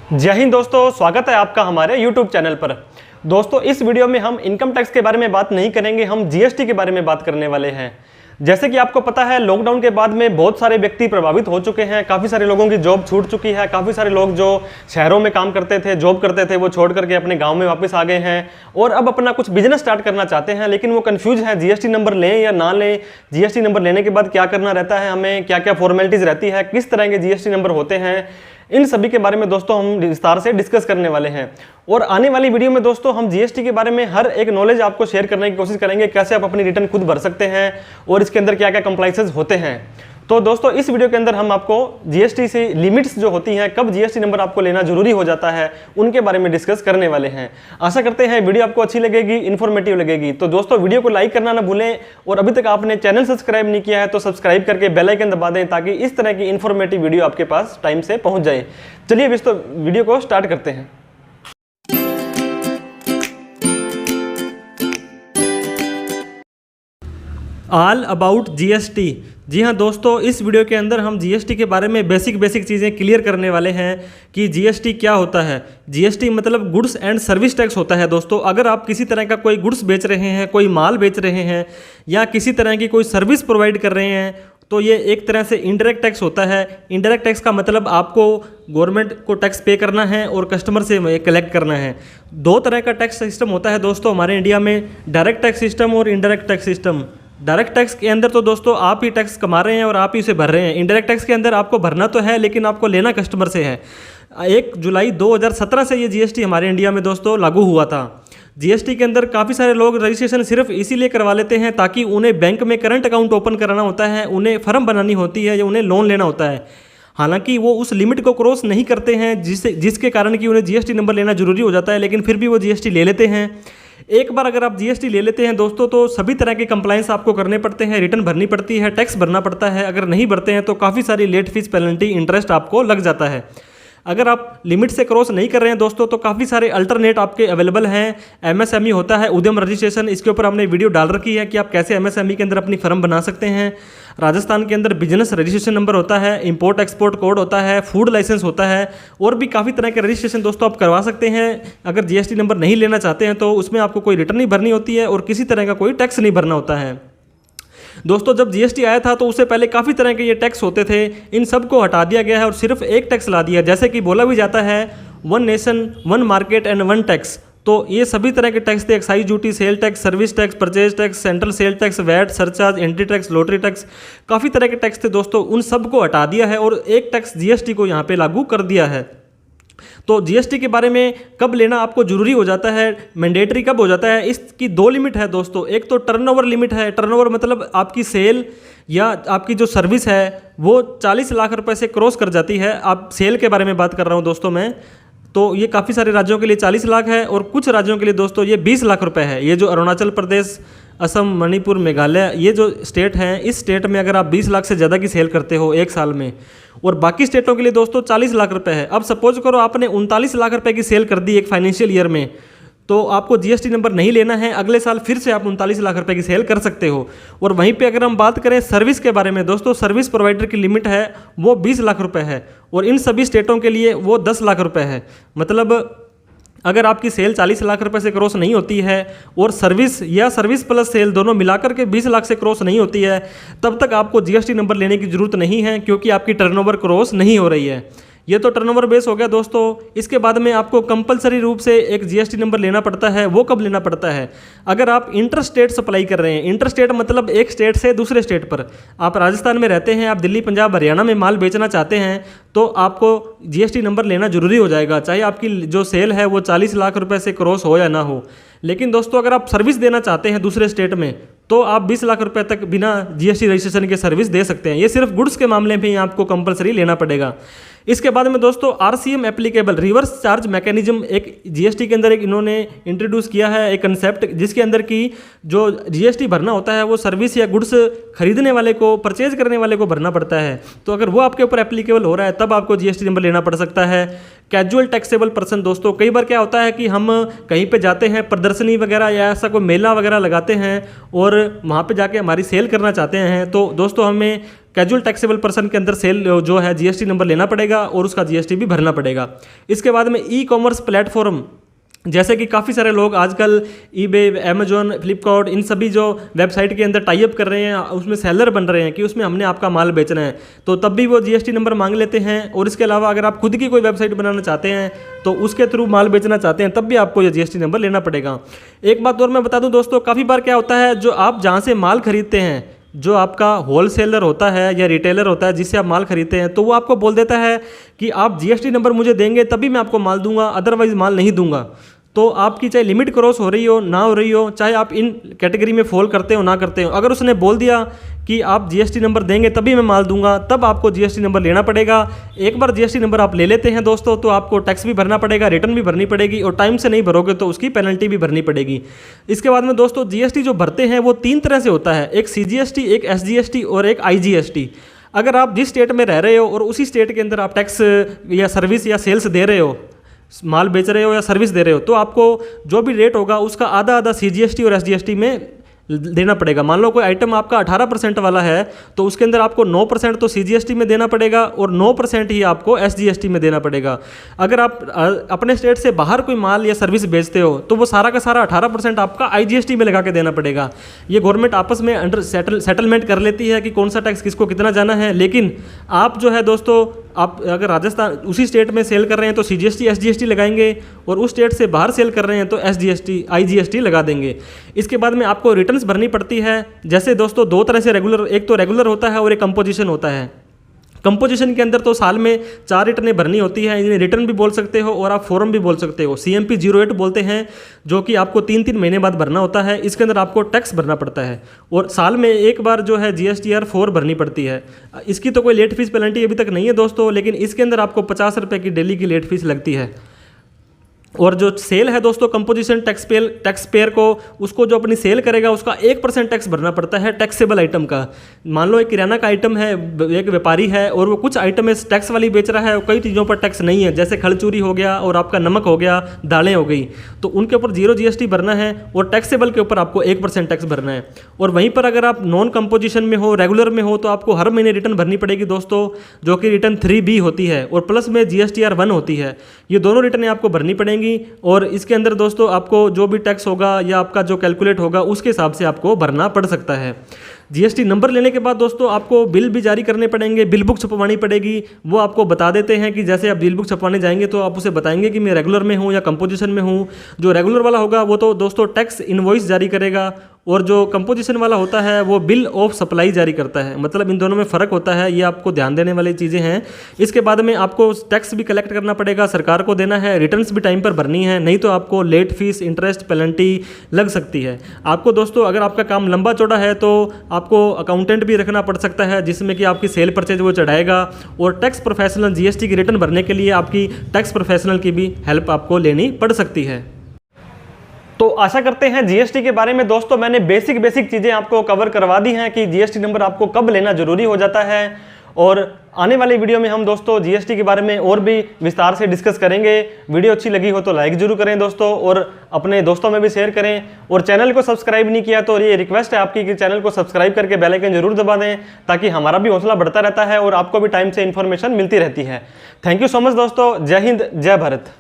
जय हिंद दोस्तों, स्वागत है आपका हमारे YouTube चैनल पर। दोस्तों, इस वीडियो में हम इनकम टैक्स के बारे में बात नहीं करेंगे, हम जीएसटी के बारे में बात करने वाले हैं। जैसे कि आपको पता है, लॉकडाउन के बाद में बहुत सारे व्यक्ति प्रभावित हो चुके हैं। काफ़ी सारे लोगों की जॉब छूट चुकी है। काफ़ी सारे लोग जो शहरों में काम करते थे, जॉब करते थे, वो छोड़ करके अपने गांव में वापस आ गए हैं और अब अपना कुछ बिजनेस स्टार्ट करना चाहते हैं, लेकिन वो कंफ्यूज है जीएसटी नंबर लें या ना लें। जीएसटी नंबर लेने के बाद क्या करना रहता है, हमें क्या क्या फॉर्मेलिटीज़ रहती है, किस तरह के जीएसटी नंबर होते हैं, इन सभी के बारे में दोस्तों हम विस्तार से डिस्कस करने वाले हैं। और आने वाली वीडियो में दोस्तों हम जीएसटी के बारे में हर एक नॉलेज आपको शेयर करने की कोशिश करेंगे, कैसे आप अपनी रिटर्न खुद भर सकते हैं और इसके अंदर क्या क्या कंप्लाइंसेस होते हैं। तो दोस्तों, इस वीडियो के अंदर हम आपको जीएसटी से लिमिट्स जो होती हैं, कब जीएसटी नंबर आपको लेना जरूरी हो जाता है, उनके बारे में डिस्कस करने वाले हैं। आशा करते हैं वीडियो आपको अच्छी लगेगी, इन्फॉर्मेटिव लगेगी। तो दोस्तों, वीडियो को लाइक करना ना भूलें और अभी तक आपने चैनल सब्सक्राइब नहीं किया है तो सब्सक्राइब करके बेल आइकन दबा दें, ताकि इस तरह की इन्फॉर्मेटिव वीडियो आपके पास टाइम से पहुंच जाए। चलिए दोस्तों, वीडियो को स्टार्ट करते हैं। All about GST. जी हाँ दोस्तों, इस वीडियो के अंदर हम जीएसटी के बारे में बेसिक चीज़ें क्लियर करने वाले हैं कि जीएसटी क्या होता है। जीएसटी मतलब गुड्स एंड सर्विस टैक्स होता है। दोस्तों, अगर आप किसी तरह का कोई गुड्स बेच रहे हैं, कोई माल बेच रहे हैं या किसी तरह की कोई सर्विस प्रोवाइड कर रहे हैं, तो ये एक तरह से इनडायरेक्ट टैक्स होता है। इनडायरेक्ट टैक्स का मतलब आपको गवर्नमेंट को टैक्स पे करना है और कस्टमर से कलेक्ट करना है। दो तरह का टैक्स सिस्टम होता है दोस्तों हमारे इंडिया में, डायरेक्ट टैक्स सिस्टम और indirect tax system. Direct tax के अंदर तो दोस्तों आप ही टैक्स कमा रहे हैं और आप ही उसे भर रहे हैं। इनडायरेक्ट टैक्स के अंदर आपको भरना तो है, लेकिन आपको लेना कस्टमर से है। 1 जुलाई 2017 से ये जीएसटी हमारे इंडिया में दोस्तों लागू हुआ था। जीएसटी के अंदर काफ़ी सारे लोग रजिस्ट्रेशन सिर्फ इसीलिए करवा लेते हैं ताकि उन्हें बैंक में करंट अकाउंट ओपन कराना होता है, उन्हें फर्म बनानी होती है या उन्हें लोन लेना होता है। हालांकि वो उस लिमिट को क्रॉस नहीं करते हैं जिसके कारण कि उन्हें जीएसटी नंबर लेना जरूरी हो जाता है, लेकिन फिर भी वो जीएसटी ले लेते हैं। एक बार अगर आप जीएसटी ले लेते हैं दोस्तों, तो सभी तरह के कंप्लाइंस आपको करने पड़ते हैं, रिटर्न भरनी पड़ती है, टैक्स भरना पड़ता है। अगर नहीं भरते हैं तो काफ़ी सारी लेट फीस, पेनल्टी, इंटरेस्ट आपको लग जाता है। अगर आप लिमिट से क्रॉस नहीं कर रहे हैं दोस्तों, तो काफ़ी सारे अल्टरनेट आपके अवेलेबल हैं। एमएसएमई होता है, उद्यम रजिस्ट्रेशन, इसके ऊपर हमने वीडियो डाल रखी है कि आप कैसे एमएसएमई के अंदर अपनी फर्म बना सकते हैं। राजस्थान के अंदर बिजनेस रजिस्ट्रेशन नंबर होता है, इंपोर्ट एक्सपोर्ट कोड होता है, फूड लाइसेंस होता है, और भी काफ़ी तरह के रजिस्ट्रेशन दोस्तों आप करवा सकते हैं। अगर जीएसटी नंबर नहीं लेना चाहते हैं तो उसमें आपको कोई रिटर्न नहीं भरनी होती है और किसी तरह का कोई टैक्स नहीं भरना होता है। दोस्तों, जब जीएसटी आया था तो उससे पहले काफ़ी तरह के ये टैक्स होते थे, इन सब को हटा दिया गया है और सिर्फ एक टैक्स ला दिया। जैसे कि बोला भी जाता है, 1 नेशन 1 मार्केट एंड 1 टैक्स। तो ये सभी तरह के टैक्स थे, excise duty, sale tax, service tax, purchase tax, central sale tax, VAT, surcharge, entry tax, lottery tax, काफ़ी तरह के टैक्स थे दोस्तों। उन सब को हटा दिया है और एक टैक्स जीएसटी को यहाँ पे लागू कर दिया है। तो जीएसटी के बारे में कब लेना आपको जरूरी हो जाता है, मैंडेटरी कब हो जाता है, इसकी 2 लिमिट है दोस्तों। एक तो टर्नओवर लिमिट है। टर्नओवर मतलब आपकी सेल या आपकी जो सर्विस है वो 40 लाख रुपए से क्रॉस कर जाती है। आप सेल के बारे में बात कर रहा हूँ दोस्तों मैं, तो ये काफ़ी सारे राज्यों के लिए 40 लाख है और कुछ राज्यों के लिए दोस्तों ये 20 लाख रुपए है। ये जो अरुणाचल प्रदेश, असम, मणिपुर, मेघालय, ये जो स्टेट हैं, इस स्टेट में अगर आप 20 लाख से ज़्यादा की सेल करते हो एक साल में, और बाकी स्टेटों के लिए दोस्तों 40 लाख रुपए है। अब सपोज करो आपने 39 लाख रुपए की सेल कर दी एक फाइनेंशियल ईयर में, तो आपको जीएसटी नंबर नहीं लेना है। अगले साल फिर से आप 39 लाख रुपए की सेल कर सकते हो। और वहीं पे अगर हम बात करें सर्विस के बारे में दोस्तों, सर्विस प्रोवाइडर की लिमिट है वो 20 लाख रुपए है और इन सभी स्टेटों के लिए वो 10 लाख रुपए है। मतलब अगर आपकी सेल 40 लाख रुपए से क्रॉस नहीं होती है और सर्विस या सर्विस प्लस सेल दोनों मिलाकर के 20 लाख से क्रॉस नहीं होती है, तब तक आपको जीएसटी नंबर लेने की जरूरत नहीं है, क्योंकि आपकी टर्नओवर क्रॉस नहीं हो रही है। ये तो टर्नओवर बेस हो गया दोस्तों। इसके बाद में आपको कंपलसरी रूप से एक जीएसटी नंबर लेना पड़ता है। वो कब लेना पड़ता है? अगर आप इंटर स्टेट सप्लाई कर रहे हैं। इंटर स्टेट मतलब एक स्टेट से दूसरे स्टेट पर। आप राजस्थान में रहते हैं, आप दिल्ली, पंजाब, हरियाणा में माल बेचना चाहते हैं, तो आपको जीएसटी नंबर लेना जरूरी हो जाएगा, चाहे आपकी जो सेल है वो 40 लाख रुपए से क्रॉस हो या ना हो। लेकिन दोस्तों, अगर आप सर्विस देना चाहते हैं दूसरे स्टेट में, तो आप 20 लाख रुपए तक बिना जीएसटी रजिस्ट्रेशन के सर्विस दे सकते हैं। ये सिर्फ गुड्स के मामले में ही आपको कंपलसरी लेना पड़ेगा। इसके बाद में दोस्तों RCM applicable, reverse charge mechanism, एक जीएसटी के अंदर एक इन्होंने इंट्रोड्यूस किया है एक कंसेप्ट, जिसके अंदर की जो जीएसटी भरना होता है वो सर्विस या गुड्स खरीदने वाले को, परचेज करने वाले को भरना पड़ता है। तो अगर वो आपके ऊपर एप्लीकेबल हो रहा है तब आपको जीएसटी नंबर लेना पड़ सकता है। कैजुअल टैक्सेबल पर्सन दोस्तों, कई बार क्या होता है कि हम कहीं पे जाते हैं, प्रदर्शनी वगैरह या ऐसा कोई मेला वगैरह लगाते हैं और वहाँ पे जाके हमारी सेल करना चाहते हैं, तो दोस्तों हमें कैजुअल टैक्सेबल पर्सन के अंदर सेल जो है जीएसटी नंबर लेना पड़ेगा और उसका जीएसटी भी भरना पड़ेगा। इसके बाद में ई कॉमर्स प्लेटफॉर्म, जैसे कि काफ़ी सारे लोग आजकल ईबे, अमेजोन, फ्लिपकार्ट, इन सभी जो वेबसाइट के अंदर टाई अप कर रहे हैं, उसमें सेलर बन रहे हैं कि उसमें हमने आपका माल बेचना है, तो तब भी वो जीएसटी नंबर मांग लेते हैं। और इसके अलावा अगर आप खुद की कोई वेबसाइट बनाना चाहते हैं तो उसके थ्रू माल बेचना चाहते हैं, तब भी आपको ये जीएसटी नंबर लेना पड़ेगा। एक बात और मैं बता दूं दोस्तों, काफ़ी बार क्या होता है, जो आप जहाँ से माल खरीदते हैं, जो आपका होलसेलर होता है या रिटेलर होता है जिससे आप माल खरीदते हैं, तो वो आपको बोल देता है कि आप जीएसटी नंबर मुझे देंगे तभी मैं आपको माल दूंगा, अदरवाइज माल नहीं दूंगा। तो आपकी चाहे लिमिट क्रॉस हो रही हो ना हो रही हो, चाहे आप इन कैटेगरी में फॉल करते हो ना करते हो, अगर उसने बोल दिया कि आप जीएसटी नंबर देंगे तभी मैं माल दूंगा, तब आपको जीएसटी नंबर लेना पड़ेगा। एक बार जीएसटी नंबर आप ले लेते हैं दोस्तों, तो आपको टैक्स भी भरना पड़ेगा, रिटर्न भी भरनी पड़ेगी, और टाइम से नहीं भरोगे तो उसकी पेनल्टी भी भरनी पड़ेगी। इसके बाद में दोस्तों जीएसटी जो भरते हैं वो 3 तरह से होता है, एक सीजीएसटी, एक एसजीएसटी और एक आईजीएसटी। अगर आप जिस स्टेट में रह रहे हो और उसी स्टेट के अंदर आप टैक्स या सर्विस या सेल्स दे रहे हो, माल बेच रहे हो या सर्विस दे रहे हो, तो आपको जो भी रेट होगा उसका आधा आधा सीजीएसटी और एसजीएसटी में देना पड़ेगा। मान लो कोई आइटम आपका 18% वाला है तो उसके अंदर आपको 9% तो सीजीएसटी में देना पड़ेगा और 9% ही आपको एसजीएसटी में देना पड़ेगा। अगर आप अपने स्टेट से बाहर कोई माल या सर्विस बेचते हो तो वो सारा का सारा 18% आपका आईजीएसटी में लगा के देना पड़ेगा। ये गवर्नमेंट आपस में अंडर सेटलमेंट कर लेती है कि कौन सा टैक्स किसको कितना जाना है, लेकिन आप जो है दोस्तों, आप अगर राजस्थान उसी स्टेट में सेल कर रहे हैं तो सीजीएसटी एसजीएसटी लगाएंगे, और उस स्टेट से बाहर सेल कर रहे हैं तो एसजीएसटी आईजीएसटी लगा देंगे। इसके बाद में आपको रिटर्न्स भरनी पड़ती है। जैसे दोस्तों 2 तरह से रेगुलर, एक तो रेगुलर होता है और एक कंपोजिशन होता है। कंपोजिशन के अंदर तो साल में 4 रिटर्नें भरनी होती है, इन्हें रिटर्न भी बोल सकते हो और आप फॉर्म भी बोल सकते हो। CMP 08 बोलते हैं, जो कि आपको 3-3 महीने बाद भरना होता है। इसके अंदर आपको टैक्स भरना पड़ता है और साल में एक बार जो है GSTR 4 भरनी पड़ती है। इसकी तो कोई लेट फीस पेनल्टी अभी तक नहीं है दोस्तों, लेकिन इसके अंदर आपको 50 रुपये की डेली की लेट फीस लगती है। और जो सेल है दोस्तों, कंपोजिशन टैक्स पेयर को, उसको जो अपनी सेल करेगा उसका 1% टैक्स भरना पड़ता है टैक्सेबल आइटम का। मान लो एक किराना का आइटम है, एक व्यापारी है और वो कुछ आइटम टैक्स वाली बेच रहा है और कई चीज़ों पर टैक्स नहीं है, जैसे खड़चूरी हो गया और आपका नमक हो गया, दालें हो गई, तो उनके ऊपर 0 GST भरना है और टैक्सेबल के ऊपर आपको 1% टैक्स भरना है। और वहीं पर अगर आप नॉन कंपोजिशन में हो, रेगुलर में हो, तो आपको हर महीने रिटर्न भरनी पड़ेगी दोस्तों, जो कि रिटर्न 3B होती है और प्लस में GSTR 1 होती है। ये दोनों रिटर्नें आपको भरनी पड़ेंगी और इसके अंदर दोस्तों आपको जो भी टैक्स होगा या आपका जो कैलकुलेट होगा उसके हिसाब से आपको भरना पड़ सकता है। जीएसटी नंबर लेने के बाद दोस्तों आपको बिल भी जारी करने पड़ेंगे, बिल बुक छपवानी पड़ेगी। वो आपको बता देते हैं कि जैसे आप बिल बुक छपवाने जाएंगे तो आप उसे बताएंगे कि मैं रेगुलर में हूँ या कंपोजिशन में हूँ। जो रेगुलर वाला होगा वो तो दोस्तों टैक्स इनवॉइस जारी करेगा और जो कंपोजिशन वाला होता है वो बिल ऑफ सप्लाई जारी करता है। मतलब इन दोनों में फ़र्क होता है, ये आपको ध्यान देने वाली चीज़ें हैं। इसके बाद में आपको टैक्स भी कलेक्ट करना पड़ेगा, सरकार को देना है, रिटर्न्स भी टाइम पर भरनी है, नहीं तो आपको लेट फीस, इंटरेस्ट, पेनल्टी लग सकती है। आपको दोस्तों अगर आपका काम लंबा चौड़ा है तो आपको अकाउंटेंट भी रखना पड़ सकता है, जिसमें कि आपकी सेल परचेज वो चढ़ाएगा। और टैक्स प्रोफेशनल जीएसटी की रिटर्न भरने के लिए आपकी टैक्स प्रोफेशनल की भी हेल्प आपको लेनी पड़ सकती है। तो आशा करते हैं जीएसटी के बारे में दोस्तों मैंने बेसिक चीज़ें आपको कवर करवा दी हैं कि जीएसटी नंबर आपको कब लेना जरूरी हो जाता है। और आने वाली वीडियो में हम दोस्तों जीएसटी के बारे में और भी विस्तार से डिस्कस करेंगे। वीडियो अच्छी लगी हो तो लाइक जरूर करें दोस्तों, और अपने दोस्तों में भी शेयर करें। और चैनल को सब्सक्राइब नहीं किया तो ये रिक्वेस्ट है आपकी कि चैनल को सब्सक्राइब करके बेल आइकन जरूर दबा दें, ताकि हमारा भी हौसला बढ़ता रहता है और आपको भी टाइम से इन्फॉर्मेशन मिलती रहती है। थैंक यू सो मच दोस्तों। जय हिंद, जय भारत।